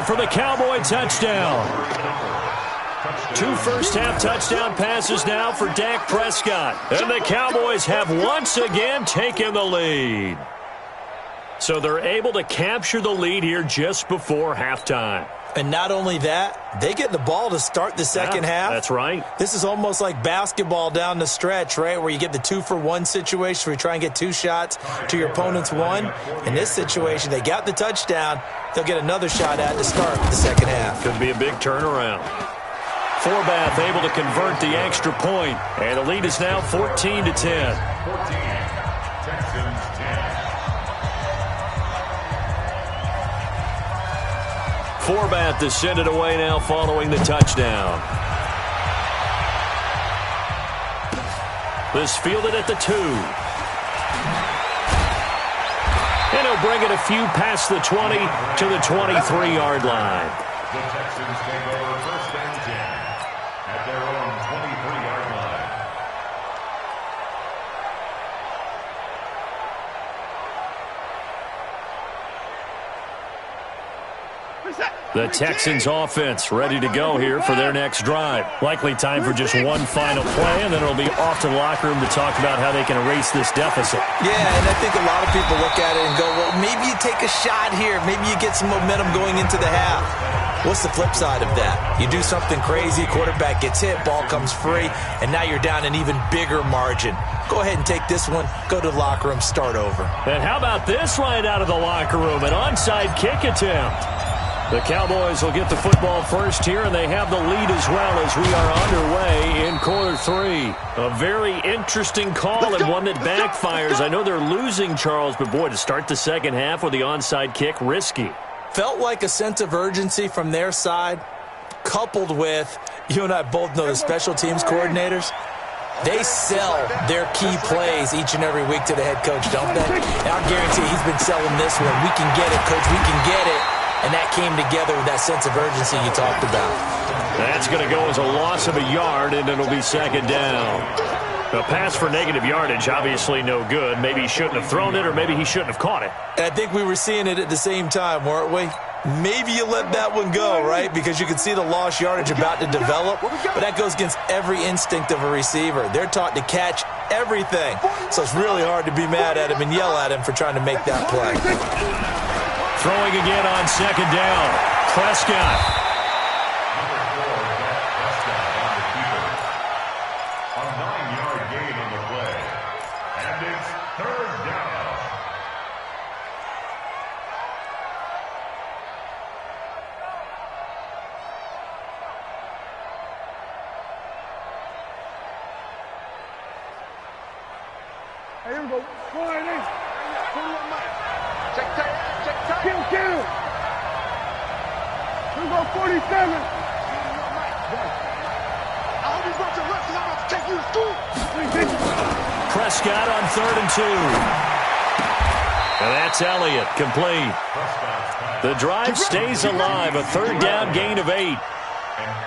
for the Cowboy touchdown. 2 first-half touchdown passes now for Dak Prescott. And the Cowboys have once again taken the lead. So they're able to capture the lead here just before halftime. And not only that, they get the ball to start the second half. That's right. This is almost like basketball down the stretch, right, where you get the 2-for-1 situation where you try and get 2 shots to your opponent's 1. In this situation, they got the touchdown. They'll get another shot at to start the second half. Could be a big turnaround. Forbath able to convert the extra point, and the lead is now 14-10. 14, Texans 10. Forbath to send it away now following the touchdown. This fielded at the 2. And he'll bring it a few past the 20 to the 23-yard line. The Texans take over first and 10 at their own 23-yard line. The Texans offense ready to go here for their next drive. Likely time for just one final play, and then it'll be off to the locker room to talk about how they can erase this deficit. Yeah, and I think a lot of people look at it and go, well, maybe you take a shot here. Maybe you get some momentum going into the half. What's the flip side of that? You do something crazy, quarterback gets hit, ball comes free, and now you're down an even bigger margin. Go ahead and take this one, go to the locker room, start over. And how about this right out of the locker room? An onside kick attempt. The Cowboys will get the football first here, and they have the lead as well as we are underway in quarter 3. A very interesting call and one that backfires. I know they're losing, Charles, but boy, to start the second half with the onside kick, risky. Felt like a sense of urgency from their side, coupled with, you and I both know the special teams coordinators, they sell their key plays each and every week to the head coach, don't they? And I guarantee he's been selling this one. We can get it, coach, we can get it. And that came together with that sense of urgency you talked about. That's going to go as a loss of a yard, and it'll be second down. A pass for negative yardage, obviously no good. Maybe he shouldn't have thrown it, or maybe he shouldn't have caught it. And I think we were seeing it at the same time, weren't we? Maybe you let that one go, right? Because you can see the lost yardage about to develop. But that goes against every instinct of a receiver. They're taught to catch everything. So it's really hard to be mad at him and yell at him for trying to make that play. Throwing again on second down. Prescott. A 9-yard gain on the play. And it's third down. Here we go. Flying in. Check tight. Check tight. Kill. Here we go. 47. I hope he's about to left because I'm about to take you to school. Prescott on 3rd and 2. And that's Elliott, complete. The drive stays alive, a third down gain of 8.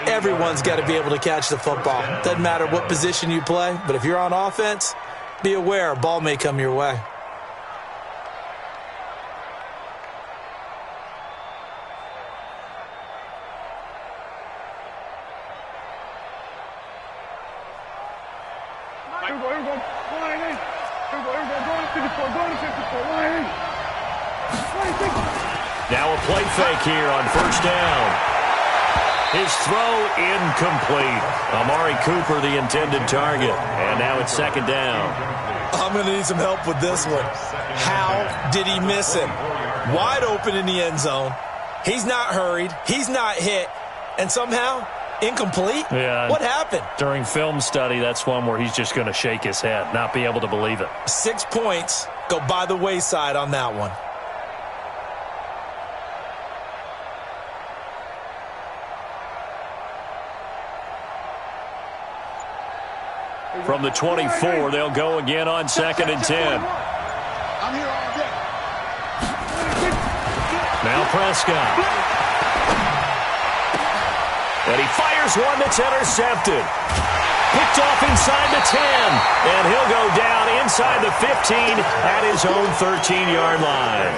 Everyone's got to be able to catch the football. Doesn't matter what position you play, but if you're on offense, be aware a ball may come your way. Now a play fake here on first down. His throw incomplete. Amari Cooper the intended target. And now it's second down. I'm going to need some help with this one. How did he miss him? Wide open in the end zone. He's not hurried. He's not hit. And somehow, incomplete? Yeah. What happened? During film study, that's one where he's just going to shake his head, not be able to believe it. 6 points go by the wayside on that one. From the 24, they'll go again on 2nd and 10. I'm here all day. Now Prescott. And he fires one that's intercepted. Picked off inside the 10. And he'll go down inside the 15 at his own 13-yard line.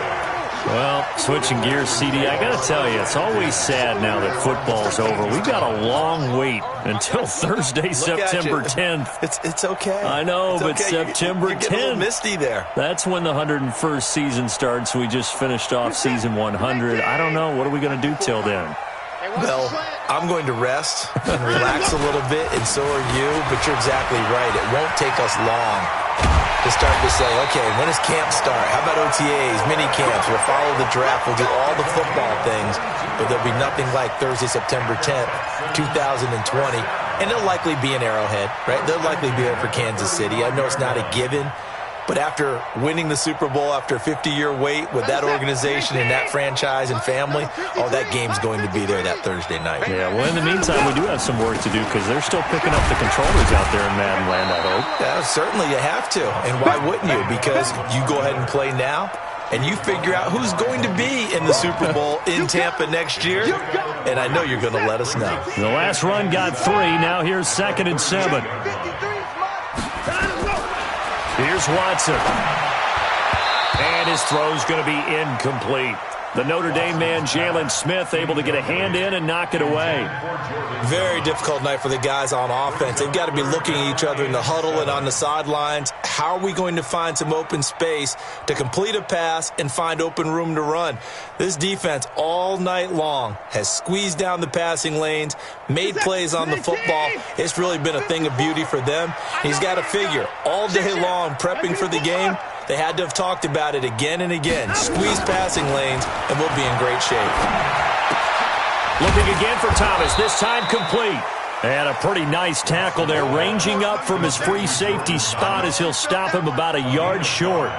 Well, switching gears, CD, I got to tell you, it's always sad now that football's over. We've got a long wait until Thursday, September 10th. It's okay. I know, it's but okay. September 10th. You're getting a little misty there. That's when the 101st season starts. We just finished off season 100. I don't know. What are we going to do till then? Well, I'm going to rest and relax a little bit, and so are you, but you're exactly right. It won't take us long to start to say, okay, when does camp start? How about OTAs, mini camps? We'll follow the draft. We'll do all the football things, but there'll be nothing like Thursday, September 10th, 2020, and it'll likely be an Arrowhead, right? They'll likely be there for Kansas City. I know it's not a given, but after winning the Super Bowl, after a 50-year wait with that organization and that franchise and family, that game's going to be there that Thursday night. Yeah, well, in the meantime, we do have some work to do because they're still picking up the controllers out there in Madden Land, I hope. Yeah, certainly you have to. And why wouldn't you? Because you go ahead and play now, and you figure out who's going to be in the Super Bowl in Tampa next year, and I know you're going to let us know. The last run got 3. Now here's 2nd and 7. Here's Watson. And his throw's going to be incomplete. The Notre Dame man, Jalen Smith, able to get a hand in and knock it away. Very difficult night for the guys on offense. They've got to be looking at each other in the huddle and on the sidelines. How are we going to find some open space to complete a pass and find open room to run? This defense all night long has squeezed down the passing lanes, made plays on the football. It's really been a thing of beauty for them. He's got to figure all day long prepping for the game. They had to have talked about it again and again. Squeeze passing lanes, and we'll be in great shape. Looking again for Thomas, this time complete. And a pretty nice tackle there, ranging up from his free safety spot as he'll stop him about a yard short.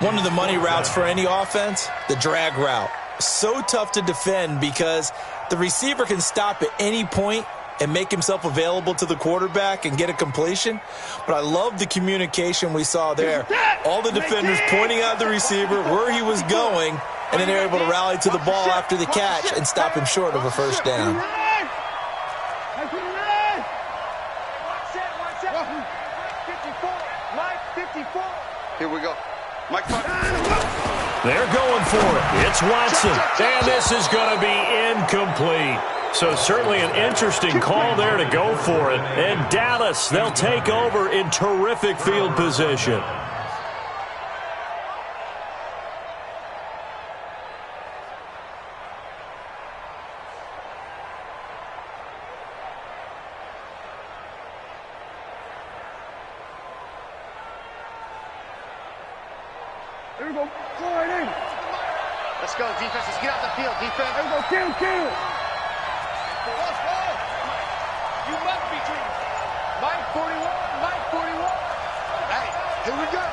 One of the money routes for any offense, the drag route. So tough to defend because the receiver can stop at any point and make himself available to the quarterback and get a completion. But I love the communication we saw there. All the defenders pointing out the receiver, where he was going, and then they're able to rally to the ball after the catch and stop him short of a first down. Here we go. Mike, they're going for it. It's Watson. And this is going to be incomplete. So certainly an interesting call there to go for it. And Dallas, they'll take over in terrific field position. Here we go. Slide in. Let's go, defense. Let's get out the field, defense. Here we go. Kill. Let's go. You must be treated. Mike 41. Mike 41. Hey, here we go.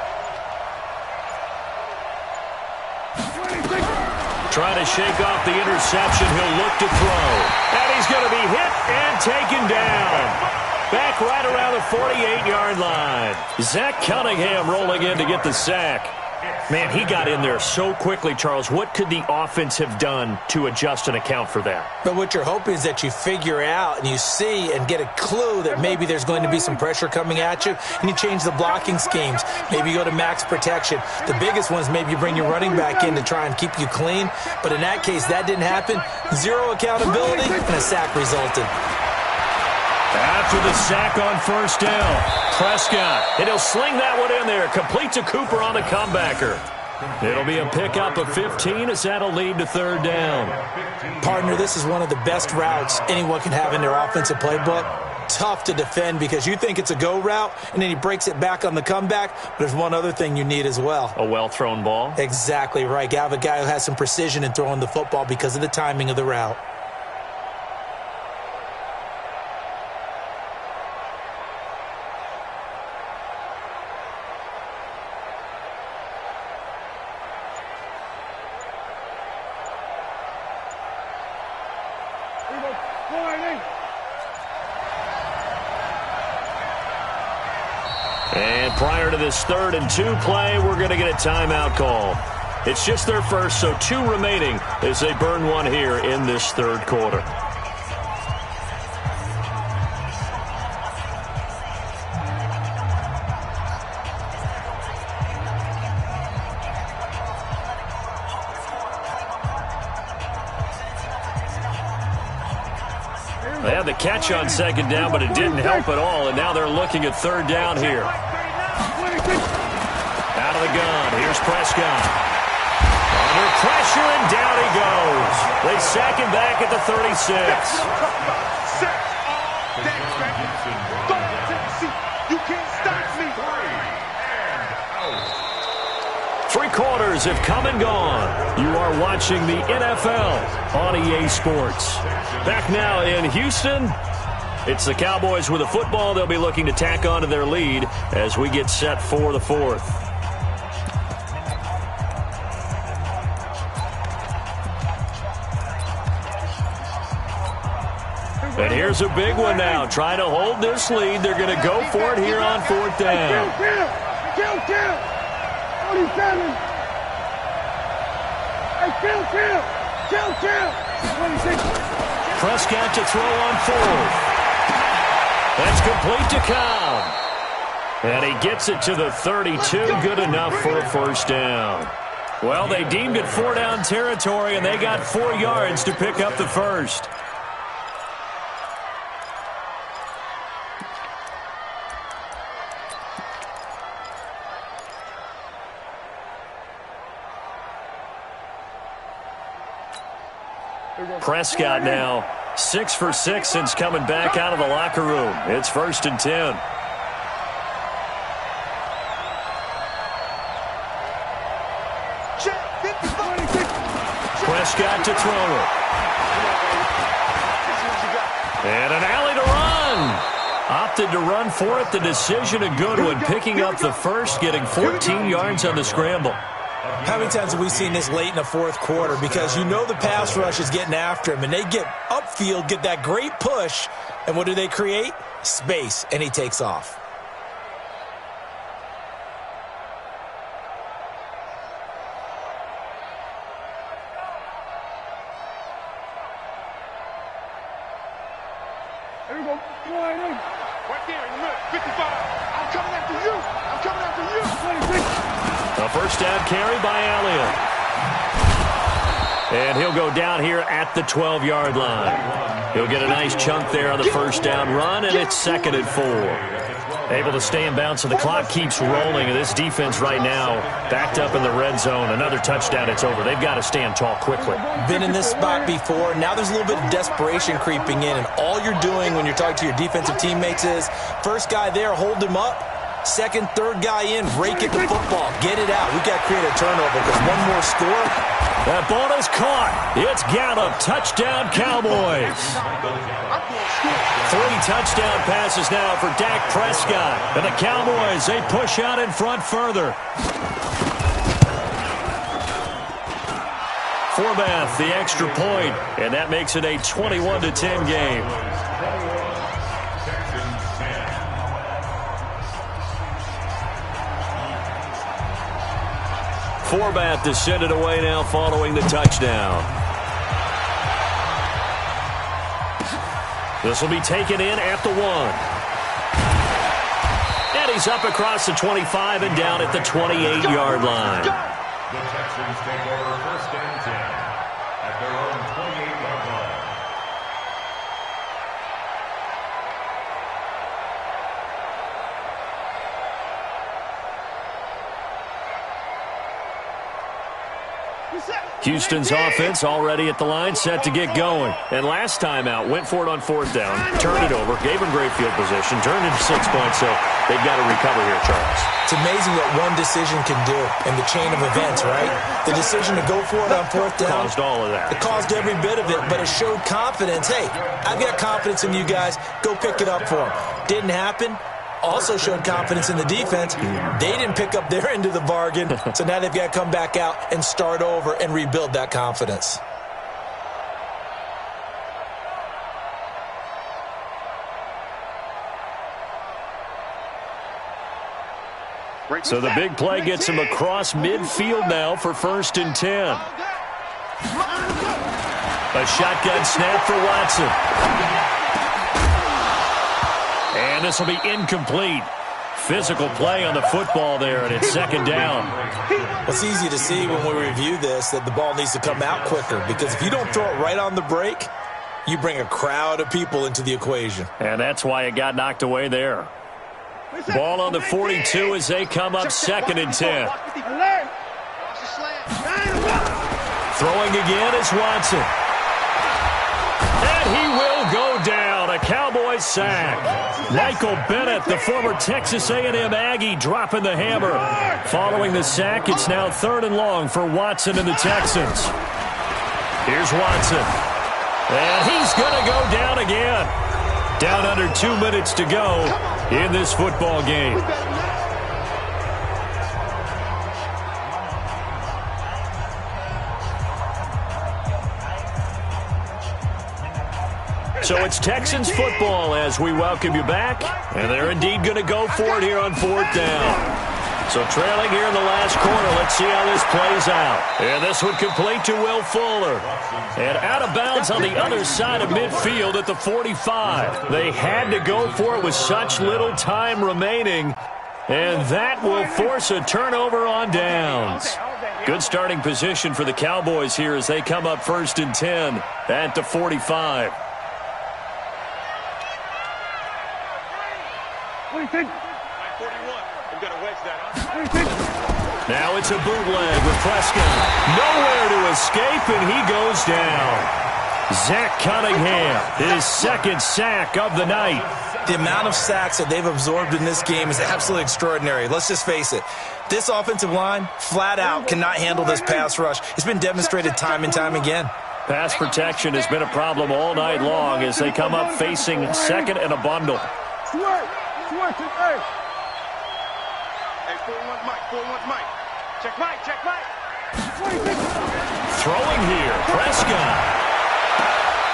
26. Trying to shake off the interception. He'll look to throw. And he's going to be hit and taken down. Back right around the 48-yard line. Zach Cunningham rolling in to get the sack. Man, he got in there so quickly, Charles. What could the offense have done to adjust and account for that? But what you're hoping is that you figure out and you see and get a clue that maybe there's going to be some pressure coming at you, and you change the blocking schemes. Maybe you go to max protection. The biggest one is maybe you bring your running back in to try and keep you clean. But in that case, that didn't happen. Zero accountability, and a sack resulted. After the sack on first down, Prescott, and he'll sling that one in there, complete to Cooper on the comebacker. It'll be a pickup of 15 as that'll lead to third down. Partner, this is one of the best routes anyone can have in their offensive playbook. Tough to defend because you think it's a go route, and then he breaks it back on the comeback. But there's one other thing you need as well. A well-thrown ball? Exactly right. You have a guy who has some precision in throwing the football because of the timing of the route. And prior to this 3rd and 2 play, we're going to get a timeout call. It's just their first, so 2 remaining as they burn one here in this 3rd quarter. They had the catch on second down, but it didn't help at all, and now they're looking at third down here. Out of the gun, here's Prescott. Under pressure, and down he goes. They sack him back at the 36. You can't stop me. Three quarters have come and gone. You are watching the NFL on EA Sports. Back now in Houston, it's the Cowboys with a football. They'll be looking to tack on to their lead as we get set for the fourth. And here's a big one now. Trying to hold this lead. They're going to go for it here on fourth down. Kill. 47. Hey, kill. 26. Prescott to throw on fourth. That's complete to Cobb. And he gets it to the 32. Good enough for a first down. Well, they deemed it 4-down territory, and they got 4 yards to pick up the first. Prescott now 6 for 6 since coming back out of the locker room. It's 1st and 10. Prescott to throw it. And an alley to run. Opted to run for it. The decision a good one. Picking up the first, getting 14 yards on the scramble. How many times have we seen this late in the fourth quarter? Because you know the pass rush is getting after him, and they get upfield, get that great push, and what do they create? Space, and he takes off. Here we go. Flying in. Right there in the middle. 55. I'm coming after you. 26. A first down carry by Elliott. And he'll go down here at the 12-yard line. He'll get a nice chunk there on the first down run, and it's 2nd and 4. Able to stay in bounds, so the clock keeps rolling, and this defense right now backed up in the red zone. Another touchdown, it's over. They've got to stand tall quickly. Been in this spot before. Now there's a little bit of desperation creeping in, and all you're doing when you're talking to your defensive teammates is first guy there, hold him up. Second, third guy in, rake at the football. Get it out. We've got to create a turnover because one more score. That ball is caught. It's Gallup. Touchdown, Cowboys. 3 touchdown passes now for Dak Prescott. And the Cowboys, they push out in front further. Forbath, the extra point, and that makes it a 21-10 game. Forbath to send it away now following the touchdown. This will be taken in at the 1. And he's up across the 25 and down at the 28-yard line. The Texans take over 1st and 10 at their own 28-yard line. Houston's offense already at the line, set to get going. And last time out, went for it on 4th down, turned it over, gave him great field position, turned it to 6 points, so they've got to recover here, Charles. It's amazing what one decision can do in the chain of events, right? The decision to go for it on 4th down. Caused all of that. It caused every bit of it, but it showed confidence. Hey, I've got confidence in you guys. Go pick it up for them. Didn't happen. Also showed confidence in the defense. They didn't pick up their end of the bargain, so now they've got to come back out and start over and rebuild that confidence. So the big play gets him across midfield now for 1st and 10. A shotgun snap for Watson. And this will be incomplete. Physical play on the football there, and it's 2nd down. It's easy to see when we review this that the ball needs to come out quicker, because if you don't throw it right on the break, you bring a crowd of people into the equation. And that's wwhy it got knocked away there. Ball on the 42 as they come up 2nd and 10. Throwing again is Watson. And he will go down. A Cowboys sack. Michael Bennett, the former Texas A&M Aggie, dropping the hammer. Following the sack, it's now 3rd and long for Watson and the Texans. Here's Watson. And he's going to go down again. Down under 2 minutes to go in this football game. So it's Texans football as we welcome you back. And they're indeed going to go for it here on 4th down. So trailing here in the last quarter. Let's see how this plays out. And this one complete to Will Fuller. And out of bounds on the other side of midfield at the 45. They had to go for it with such little time remaining. And that will force a turnover on downs. Good starting position for the Cowboys here as they come up 1st and 10 at the 45. Now it's a bootleg with Prescott. Nowhere to escape, and he goes down. Zach Cunningham, his 2nd sack of the night. The amount of sacks that they've absorbed in this game is absolutely extraordinary. Let's just face it. This offensive line, flat out, cannot handle this pass rush. It's been demonstrated time and time again. Pass protection has been a problem all night long as they come up facing 2nd and a bundle. Check Mike. Throwing here, Prescott.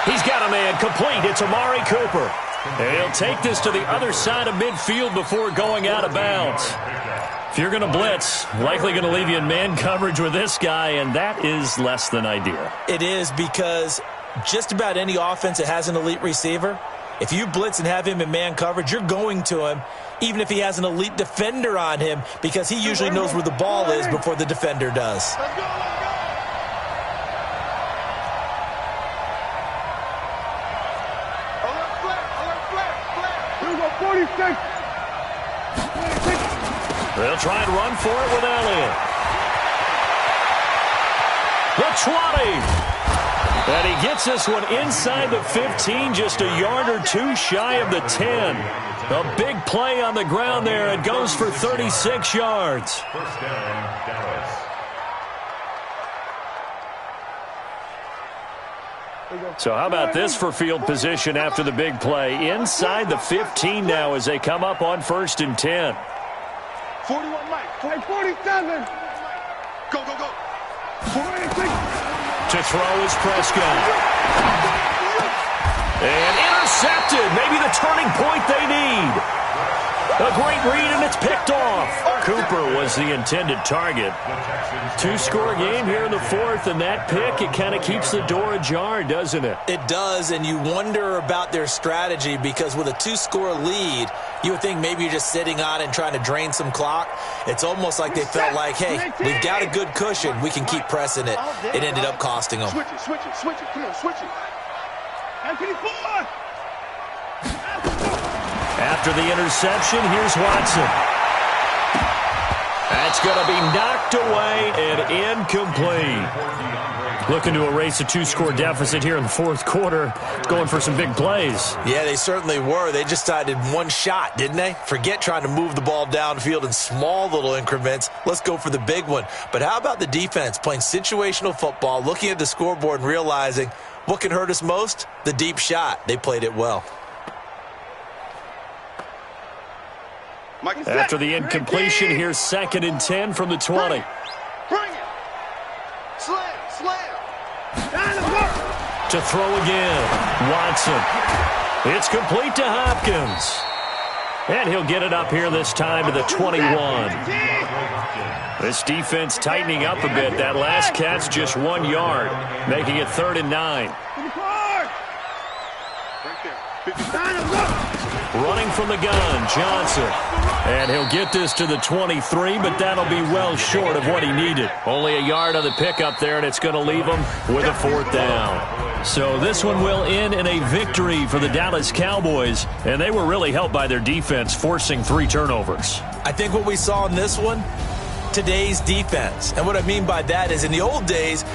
He's got a man complete. It's Amari Cooper. And he'll take this to the other side of midfield before going out of bounds. If you're going to blitz, likely going to leave you in man coverage with this guy, and that is less than ideal. It is, because just about any offense that has an elite receiver, if you blitz and have him in man coverage, you're going to him, even if he has an elite defender on him, because he usually knows where the ball is before the defender does. Let's go. Here we go, 46. They'll try and run for it with Elliott. The 20. And he gets this one inside the 15, just a yard or two shy of the 10. A big play on the ground there. It goes for 36 yards. 1st down, Dallas. So how about this for field position after the big play? Inside the 15 now as they come up on 1st and 10. 41 Mike. 47. Go. 46. To throw is Prescott. And intercepted. Maybe the turning point they need. A great read, and it's picked off. Cooper was the intended target. 2-score game here in the 4th, and that pick, it kind of keeps the door ajar, doesn't it? It does, and you wonder about their strategy, because with a 2-score lead, you would think maybe you're just sitting on and trying to drain some clock. It's almost like they felt like, hey, we've got a good cushion. We can keep pressing it. It ended up costing them. Switch it. Come on, switch it. After the interception, here's Watson. That's going to be knocked away and incomplete. Looking to erase a 2-score deficit here in the 4th quarter. Going for some big plays. Yeah, they certainly were. They just decided one shot, didn't they? Forget trying to move the ball downfield in small little increments. Let's go for the big one. But how about the defense playing situational football, looking at the scoreboard and realizing what can hurt us most? The deep shot. They played it well. After the incompletion, here's 2nd and 10 from the 20. Bring it. Slam. To throw again, Watson. It's complete to Hopkins. And he'll get it up here this time to the 21. This defense tightening up a bit. That last catch just 1 yard, making it 3rd and 9. Running from the gun, Johnson. And he'll get this to the 23, but that'll be well short of what he needed. Only a yard on the pickup there, and it's going to leave him with a 4th down. So this one will end in a victory for the Dallas Cowboys, and they were really helped by their defense, forcing 3 turnovers. I think what we saw in this one, today's defense. And what I mean by that is in the old days,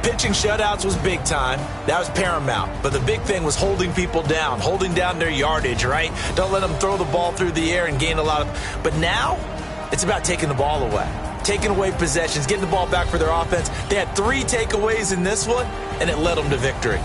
pitching shutouts was big time. That was paramount. But the big thing was holding people down, holding down their yardage, right? Don't let them throw the ball through the air and gain a lot of... But now, it's about taking the ball away. Taking away possessions, getting the ball back for their offense. They had 3 takeaways in this one, and it led them to victory.